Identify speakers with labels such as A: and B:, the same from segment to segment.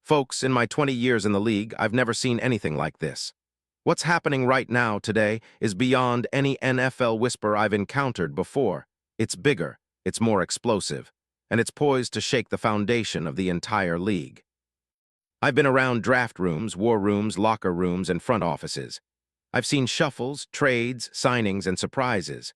A: Folks, in my 20 years in the league, I've never seen anything like this. What's happening right now today is beyond any NFL whisper I've encountered before. It's bigger, it's more explosive, and it's poised to shake the foundation of the entire league. I've been around draft rooms, war rooms, locker rooms, and front offices. I've seen shuffles, trades, signings, and surprises.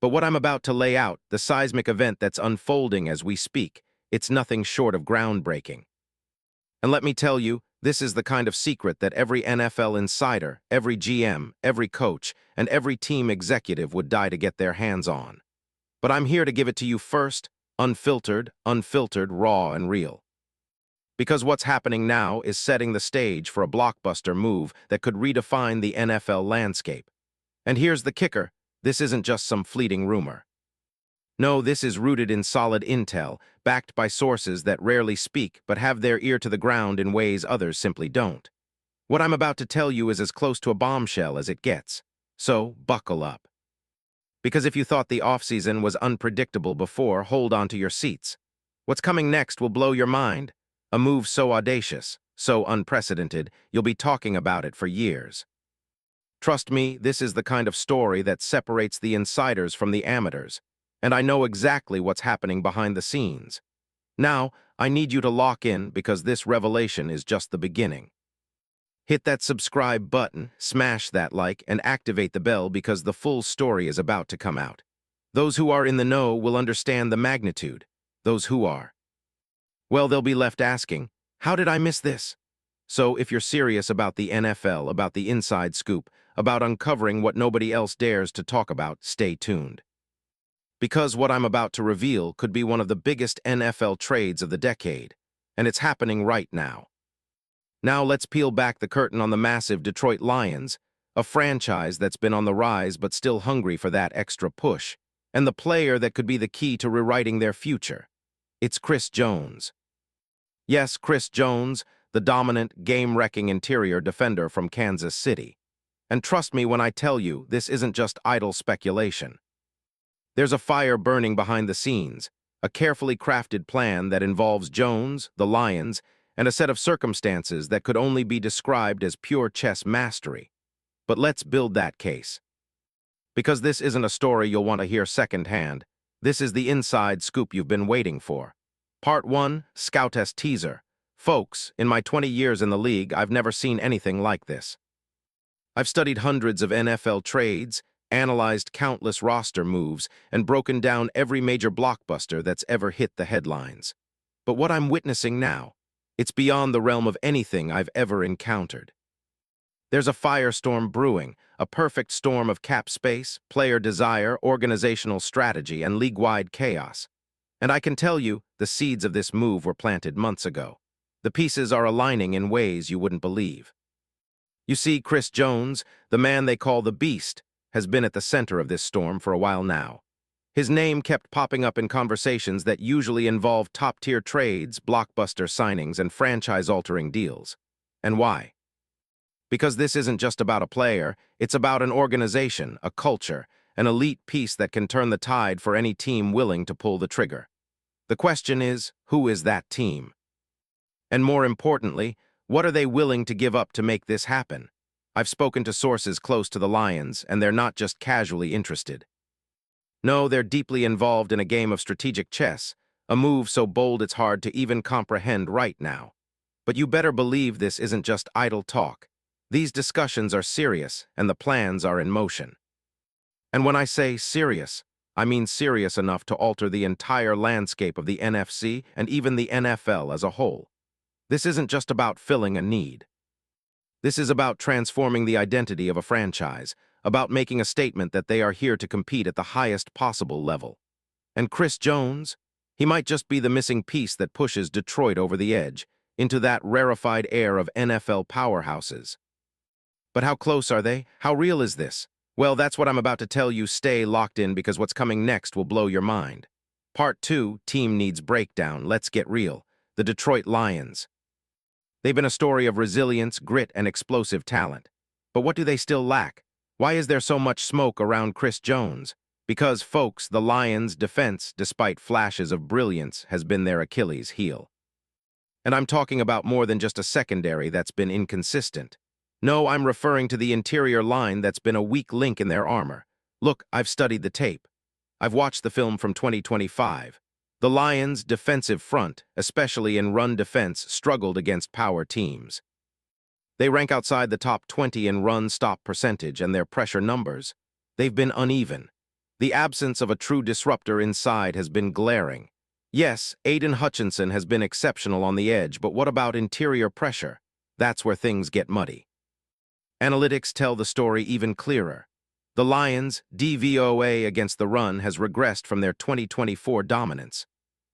A: But what I'm about to lay out, the seismic event that's unfolding as we speak, it's nothing short of groundbreaking. And let me tell you, this is the kind of secret that every NFL insider, every GM, every coach, and every team executive would die to get their hands on. But I'm here to give it to you first, unfiltered, raw, and real. Because what's happening now is setting the stage for a blockbuster move that could redefine the NFL landscape. And here's the kicker, this isn't just some fleeting rumor. No, this is rooted in solid intel, backed by sources that rarely speak but have their ear to the ground in ways others simply don't. What I'm about to tell you is as close to a bombshell as it gets. So, buckle up. Because if you thought the offseason was unpredictable before, hold on to your seats. What's coming next will blow your mind. A move so audacious, so unprecedented, you'll be talking about it for years. Trust me, this is the kind of story that separates the insiders from the amateurs. And I know exactly what's happening behind the scenes. Now, I need you to lock in because this revelation is just the beginning. Hit that subscribe button, smash that like, and activate the bell because the full story is about to come out. Those who are in the know will understand the magnitude. Those who are, well, they'll be left asking, how did I miss this? So if you're serious about the NFL, about the inside scoop, about uncovering what nobody else dares to talk about, stay tuned. Because what I'm about to reveal could be one of the biggest NFL trades of the decade, and it's happening right now. Now let's peel back the curtain on the massive Detroit Lions, a franchise that's been on the rise but still hungry for that extra push, and the player that could be the key to rewriting their future. It's Chris Jones. Yes, Chris Jones, the dominant, game-wrecking interior defender from Kansas City. And trust me when I tell you, this isn't just idle speculation. There's a fire burning behind the scenes, a carefully crafted plan that involves Jones, the Lions, and a set of circumstances that could only be described as pure chess mastery. But let's build that case. Because this isn't a story you'll want to hear secondhand, this is the inside scoop you've been waiting for. Part 1, Scoutess Teaser. Folks, in my 20 years in the league, I've never seen anything like this. I've studied hundreds of NFL trades, analyzed countless roster moves, and broken down every major blockbuster that's ever hit the headlines. But what I'm witnessing now, it's beyond the realm of anything I've ever encountered. There's a firestorm brewing, a perfect storm of cap space, player desire, organizational strategy, and league-wide chaos. And I can tell you, the seeds of this move were planted months ago. The pieces are aligning in ways you wouldn't believe. You see, Chris Jones, the man they call the Beast, has been at the center of this storm for a while now. His name kept popping up in conversations that usually involve top-tier trades, blockbuster signings, and franchise-altering deals. And why? Because this isn't just about a player, it's about an organization, a culture, an elite piece that can turn the tide for any team willing to pull the trigger. The question is, who is that team? And more importantly, what are they willing to give up to make this happen? I've spoken to sources close to the Lions, and they're not just casually interested. No, they're deeply involved in a game of strategic chess, a move so bold it's hard to even comprehend right now. But you better believe this isn't just idle talk. These discussions are serious, and the plans are in motion. And when I say serious, I mean serious enough to alter the entire landscape of the NFC and even the NFL as a whole. This isn't just about filling a need. This is about transforming the identity of a franchise, about making a statement that they are here to compete at the highest possible level. And Chris Jones, he might just be the missing piece that pushes Detroit over the edge, into that rarefied air of NFL powerhouses. But how close are they? How real is this? Well, that's what I'm about to tell you. Stay locked in because what's coming next will blow your mind. Part 2, Team Needs Breakdown. Let's get real. The Detroit Lions. They've been a story of resilience, grit, and explosive talent. But what do they still lack? Why is there so much smoke around Chris Jones? Because, folks, the Lions' defense, despite flashes of brilliance, has been their Achilles heel. And I'm talking about more than just a secondary that's been inconsistent. No, I'm referring to the interior line that's been a weak link in their armor. Look, I've studied the tape. I've watched the film from 2025. The Lions' defensive front, especially in run defense, struggled against power teams. They rank outside the top 20 in run-stop percentage and their pressure numbers. They've been uneven. The absence of a true disruptor inside has been glaring. Yes, Aiden Hutchinson has been exceptional on the edge, but what about interior pressure? That's where things get muddy. Analytics tell the story even clearer. The Lions' DVOA against the run has regressed from their 2024 dominance.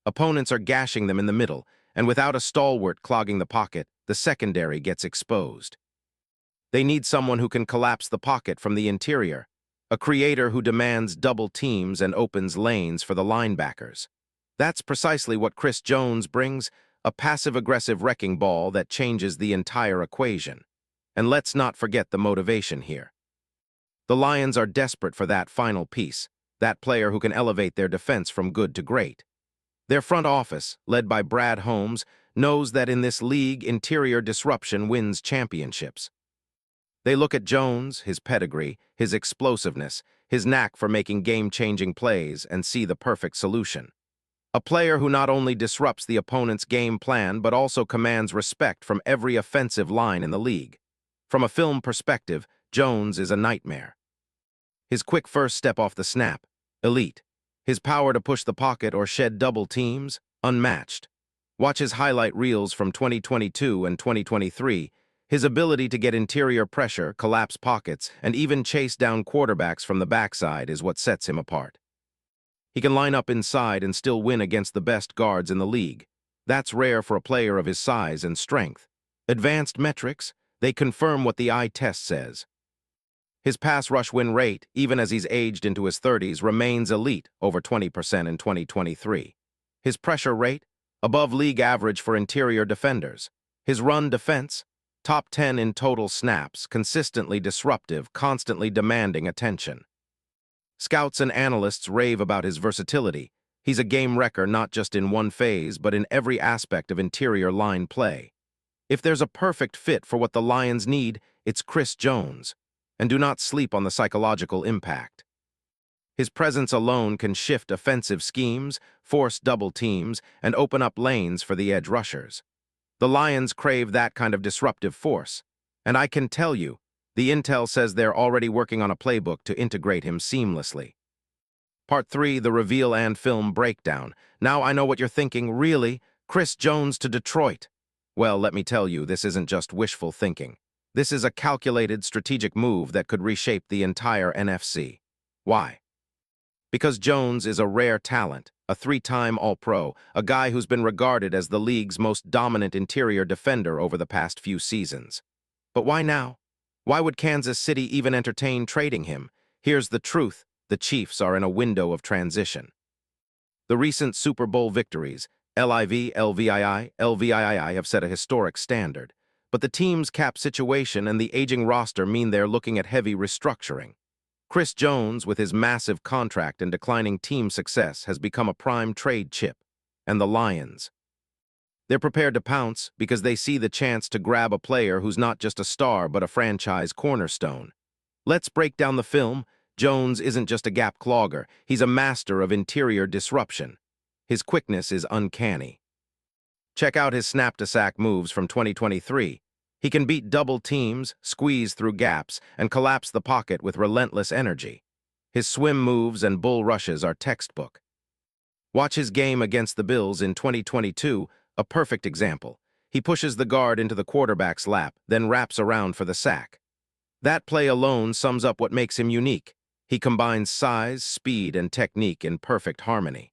A: Opponents are gashing them in the middle, and without a stalwart clogging the pocket, the secondary gets exposed. They need someone who can collapse the pocket from the interior, a creator who demands double teams and opens lanes for the linebackers. That's precisely what Chris Jones brings, a passive-aggressive wrecking ball that changes the entire equation. And let's not forget the motivation here. The Lions are desperate for that final piece, that player who can elevate their defense from good to great. Their front office, led by Brad Holmes, knows that in this league, interior disruption wins championships. They look at Jones, his pedigree, his explosiveness, his knack for making game-changing plays, and see the perfect solution. A player who not only disrupts the opponent's game plan but also commands respect from every offensive line in the league. From a film perspective, Jones is a nightmare. His quick first step off the snap, elite. His power to push the pocket or shed double teams, unmatched. Watch his highlight reels from 2022 and 2023. His ability to get interior pressure, collapse pockets, and even chase down quarterbacks from the backside is what sets him apart. He can line up inside and still win against the best guards in the league. That's rare for a player of his size and strength. Advanced metrics, they confirm what the eye test says. His pass rush win rate, even as he's aged into his 30s, remains elite, over 20% in 2023. His pressure rate, above league average for interior defenders. His run defense, top 10 in total snaps, consistently disruptive, constantly demanding attention. Scouts and analysts rave about his versatility. He's a game wrecker not just in one phase, but in every aspect of interior line play. If there's a perfect fit for what the Lions need, it's Chris Jones. And do not sleep on the psychological impact. His presence alone can shift offensive schemes, force double teams, and open up lanes for the edge rushers. The Lions crave that kind of disruptive force. And I can tell you, the intel says they're already working on a playbook to integrate him seamlessly. Part 3, the reveal and film breakdown. Now I know what you're thinking, really? Chris Jones to Detroit? Well, let me tell you, this isn't just wishful thinking. This is a calculated, strategic move that could reshape the entire NFC. Why? Because Jones is a rare talent, a 3-time All-Pro, a guy who's been regarded as the league's most dominant interior defender over the past few seasons. But why now? Why would Kansas City even entertain trading him? Here's the truth. The Chiefs are in a window of transition. The recent Super Bowl victories, LIV, LVII have set a historic standard. But the team's cap situation and the aging roster mean they're looking at heavy restructuring. Chris Jones, with his massive contract and declining team success, has become a prime trade chip. And the Lions. They're prepared to pounce because they see the chance to grab a player who's not just a star but a franchise cornerstone. Let's break down the film. Jones isn't just a gap clogger. He's a master of interior disruption. His quickness is uncanny. Check out his snap-to-sack moves from 2023. He can beat double teams, squeeze through gaps, and collapse the pocket with relentless energy. His swim moves and bull rushes are textbook. Watch his game against the Bills in 2022, a perfect example. He pushes the guard into the quarterback's lap, then wraps around for the sack. That play alone sums up what makes him unique. He combines size, speed, and technique in perfect harmony.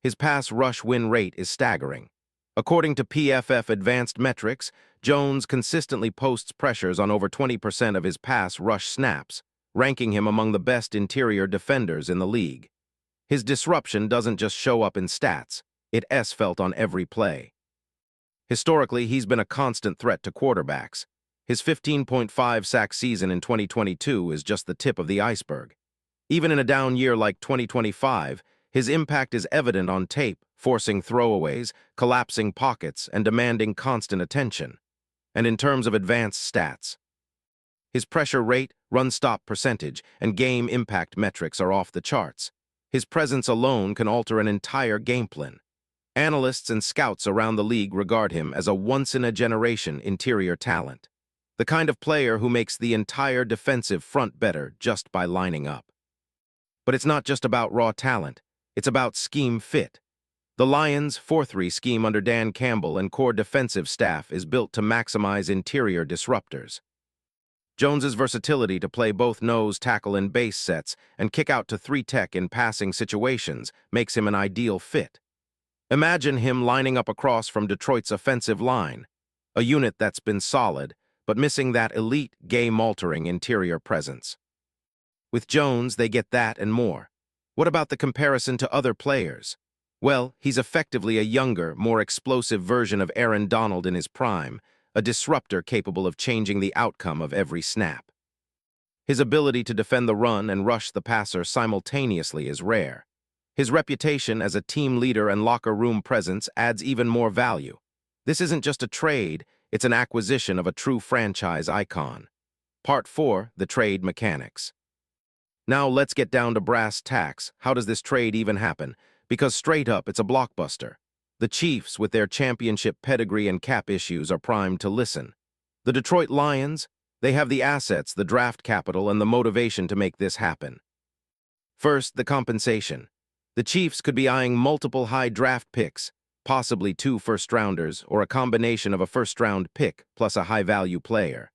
A: His pass rush win rate is staggering. According to PFF Advanced Metrics, Jones consistently posts pressures on over 20% of his pass rush snaps, ranking him among the best interior defenders in the league. His disruption doesn't just show up in stats, it's felt on every play. Historically, he's been a constant threat to quarterbacks. His 15.5 sack season in 2022 is just the tip of the iceberg. Even in a down year like 2025, His impact is evident on tape, forcing throwaways, collapsing pockets, and demanding constant attention. And in terms of advanced stats, his pressure rate, run-stop percentage, and game impact metrics are off the charts. His presence alone can alter an entire game plan. Analysts and scouts around the league regard him as a once-in-a-generation interior talent, the kind of player who makes the entire defensive front better just by lining up. But it's not just about raw talent, it's about scheme fit. The Lions' 4-3 scheme under Dan Campbell and core defensive staff is built to maximize interior disruptors. Jones's versatility to play both nose tackle in base sets and kick out to 3-tech in passing situations makes him an ideal fit. Imagine him lining up across from Detroit's offensive line, a unit that's been solid, but missing that elite, game-altering interior presence. With Jones, they get that and more. What about the comparison to other players? Well, he's effectively a younger, more explosive version of Aaron Donald in his prime, a disruptor capable of changing the outcome of every snap. His ability to defend the run and rush the passer simultaneously is rare. His reputation as a team leader and locker room presence adds even more value. This isn't just a trade, it's an acquisition of a true franchise icon. Part 4, the trade mechanics. Now let's get down to brass tacks. How does this trade even happen? Because straight up, it's a blockbuster. The Chiefs, with their championship pedigree and cap issues, are primed to listen. The Detroit Lions, they have the assets, the draft capital, and the motivation to make this happen. First, the compensation. The Chiefs could be eyeing multiple high draft picks, possibly 2 first-rounders or a combination of a first-round pick plus a high-value player.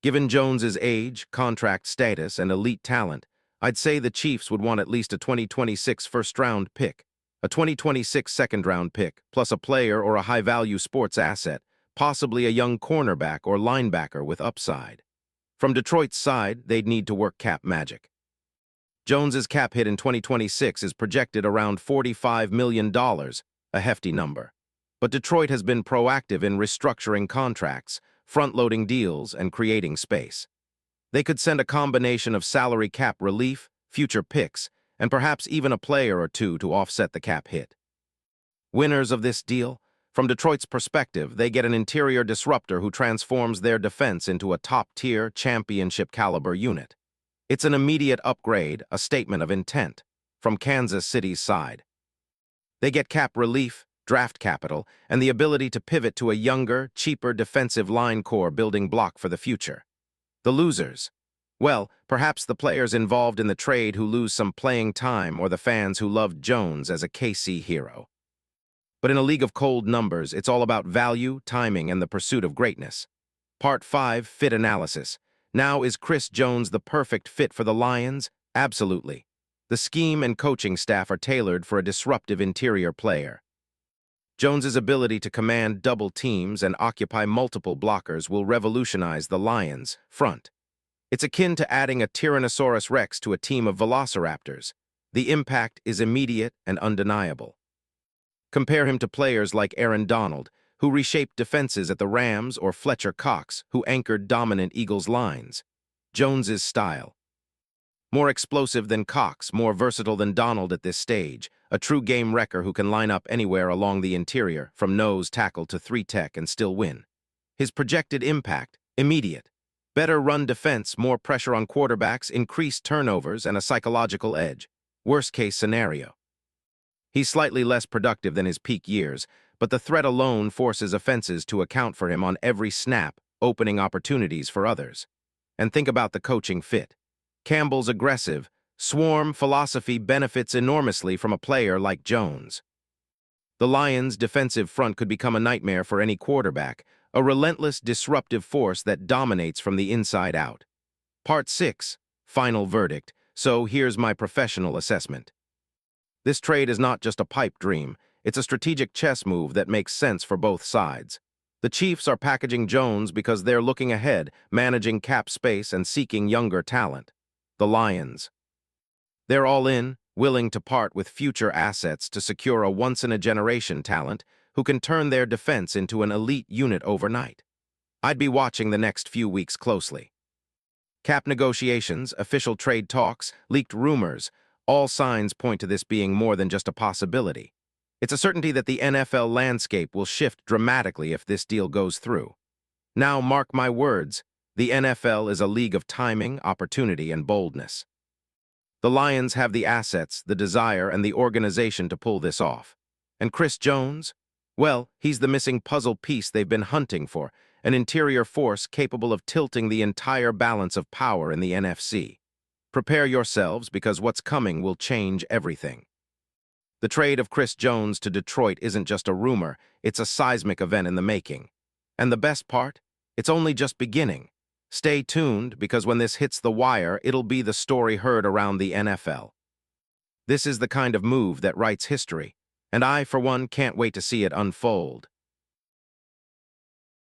A: Given Jones's age, contract status, and elite talent, I'd say the Chiefs would want at least a 2026 first-round pick, a 2026 second-round pick, plus a player or a high-value sports asset, possibly a young cornerback or linebacker with upside. From Detroit's side, they'd need to work cap magic. Jones's cap hit in 2026 is projected around $45 million, a hefty number. But Detroit has been proactive in restructuring contracts, front-loading deals, and creating space. They could send a combination of salary cap relief, future picks, and perhaps even a player or two to offset the cap hit. Winners of this deal? From Detroit's perspective, they get an interior disruptor who transforms their defense into a top-tier, championship-caliber unit. It's an immediate upgrade, a statement of intent, from Kansas City's side. They get cap relief, draft capital, and the ability to pivot to a younger, cheaper defensive line core building block for the future. The losers? Well, perhaps the players involved in the trade who lose some playing time or the fans who loved Jones as a KC hero. But in a league of cold numbers, it's all about value, timing, and the pursuit of greatness. Part 5, Fit Analysis. Now, is Chris Jones the perfect fit for the Lions? Absolutely. The scheme and coaching staff are tailored for a disruptive interior player. Jones's ability to command double teams and occupy multiple blockers will revolutionize the Lions' front. It's akin to adding a Tyrannosaurus Rex to a team of velociraptors. The impact is immediate and undeniable. Compare him to players like Aaron Donald, who reshaped defenses at the Rams, or Fletcher Cox, who anchored dominant Eagles lines. Jones's style. More explosive than Cox, more versatile than Donald at this stage, a true game wrecker who can line up anywhere along the interior, from nose tackle to 3-tech, and still win. His projected impact, immediate. Better run defense, more pressure on quarterbacks, increased turnovers, and a psychological edge. Worst-case scenario. He's slightly less productive than his peak years, but the threat alone forces offenses to account for him on every snap, opening opportunities for others. And think about the coaching fit. Campbell's aggressive, swarm philosophy benefits enormously from a player like Jones. The Lions' defensive front could become a nightmare for any quarterback, a relentless, disruptive force that dominates from the inside out. Part 6, Final Verdict. So here's my professional assessment. This trade is not just a pipe dream, it's a strategic chess move that makes sense for both sides. The Chiefs are packaging Jones because they're looking ahead, managing cap space, and seeking younger talent. The Lions. They're all in, willing to part with future assets to secure a once-in-a-generation talent who can turn their defense into an elite unit overnight. I'd be watching the next few weeks closely. Cap negotiations, official trade talks, leaked rumors, All signs point to this being more than just a possibility. It's a certainty that the NFL landscape will shift dramatically if this deal goes through. Now, mark my words, the NFL is a league of timing, opportunity, and boldness. The Lions have the assets, the desire, and the organization to pull this off. And Chris Jones? Well, he's the missing puzzle piece they've been hunting for, an interior force capable of tilting the entire balance of power in the NFC. Prepare yourselves because what's coming will change everything. The trade of Chris Jones to Detroit isn't just a rumor, it's a seismic event in the making. And the best part? It's only just beginning. Stay tuned, because when this hits the wire, it'll be the story heard around the NFL. This is the kind of move that writes history, and I, for one, can't wait to see it unfold.